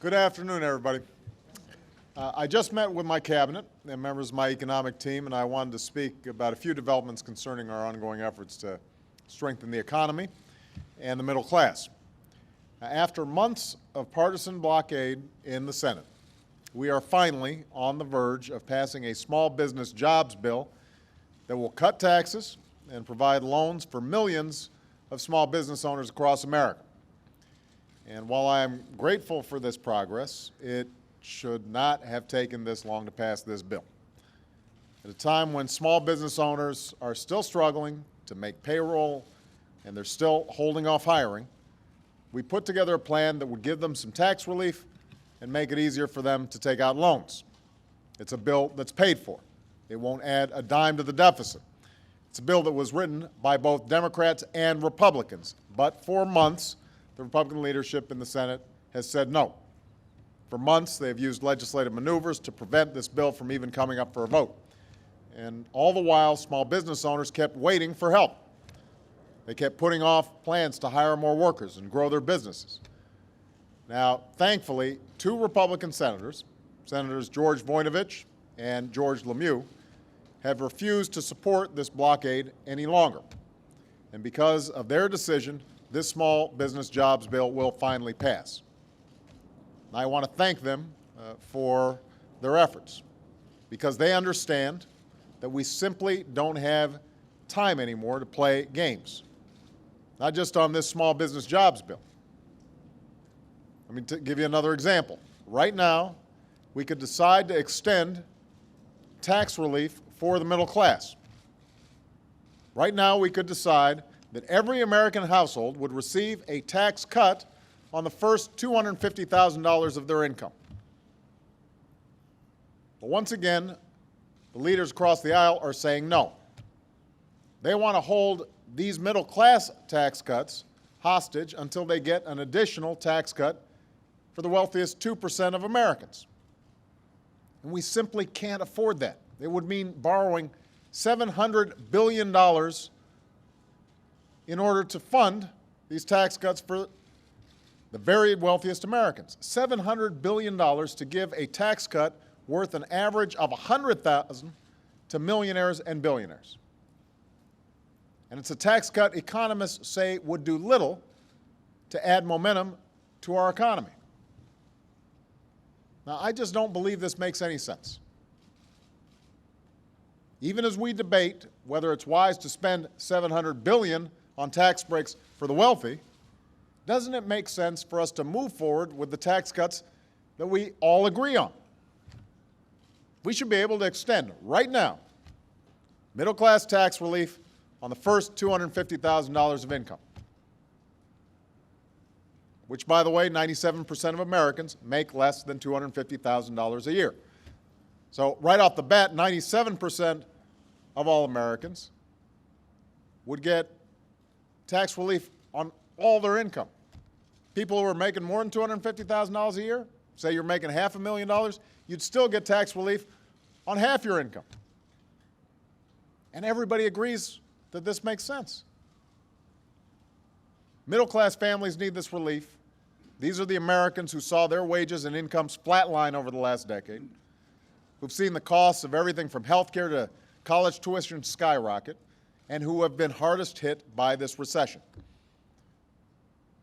Good afternoon, everybody. I just met with my cabinet and members of my economic team, and I wanted to speak about a few developments concerning our ongoing efforts to strengthen the economy and the middle class. After months of partisan blockade in the Senate, we are finally on the verge of passing a small business jobs bill that will cut taxes and provide loans for millions of small business owners across America. And while I am grateful for this progress, it should not have taken this long to pass this bill. At a time when small business owners are still struggling to make payroll and they're still holding off hiring, we put together a plan that would give them some tax relief and make it easier for them to take out loans. It's a bill that's paid for. It won't add a dime to the deficit. It's a bill that was written by both Democrats and Republicans, but for months, the Republican leadership in the Senate has said no. For months, they have used legislative maneuvers to prevent this bill from even coming up for a vote. And all the while, small business owners kept waiting for help. They kept putting off plans to hire more workers and grow their businesses. Now, thankfully, two Republican senators, Senators George Voinovich and George Lemieux, have refused to support this blockade any longer. And because of their decision, this small business jobs bill will finally pass. And I want to thank them for their efforts, because they understand that we simply don't have time anymore to play games, not just on this small business jobs bill. Let me give you another example. Right now, we could decide to extend tax relief for the middle class. Right now, we could decide that every American household would receive a tax cut on the first $250,000 of their income. But once again, the leaders across the aisle are saying no. They want to hold these middle class tax cuts hostage until they get an additional tax cut for the wealthiest 2% of Americans. And we simply can't afford that. It would mean borrowing $700 billion in order to fund these tax cuts for the very wealthiest Americans. $700 billion to give a tax cut worth an average of $100,000 to millionaires and billionaires. And it's a tax cut economists say would do little to add momentum to our economy. Now, I just don't believe this makes any sense. Even as we debate whether it's wise to spend $700 billion on tax breaks for the wealthy, doesn't it make sense for us to move forward with the tax cuts that we all agree on? We should be able to extend right now middle-class tax relief on the first $250,000 of income, which, by the way, 97% of Americans make less than $250,000 a year. So right off the bat, 97% of all Americans would get tax relief on all their income. People who are making more than $250,000 a year, say you're making $500,000, you'd still get tax relief on half your income. And everybody agrees that this makes sense. Middle-class families need this relief. These are the Americans who saw their wages and incomes flatline over the last decade, who've seen the costs of everything from health care to college tuition skyrocket, and who have been hardest hit by this recession.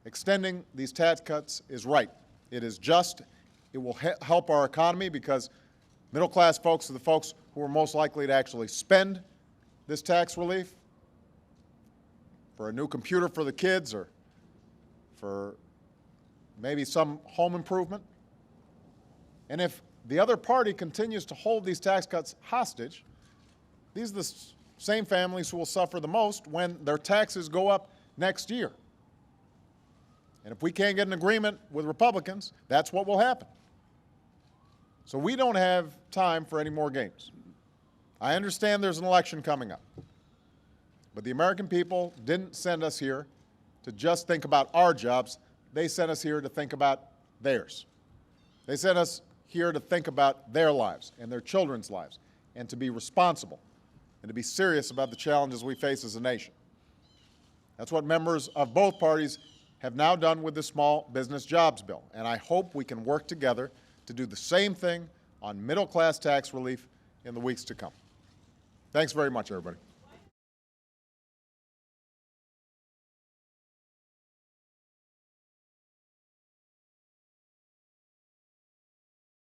Extending these tax cuts is right. It is just. It will help our economy because middle-class folks are the folks who are most likely to actually spend this tax relief for a new computer for the kids or for maybe some home improvement. And if the other party continues to hold these tax cuts hostage, these are the same families who will suffer the most when their taxes go up next year. And if we can't get an agreement with Republicans, that's what will happen. So we don't have time for any more games. I understand there's an election coming up, but the American people didn't send us here to just think about our jobs. They sent us here to think about theirs. They sent us here to think about their lives and their children's lives and to be responsible and to be serious about the challenges we face as a nation. That's what members of both parties have now done with the Small Business Jobs Bill, and I hope we can work together to do the same thing on middle-class tax relief in the weeks to come. Thanks very much, everybody.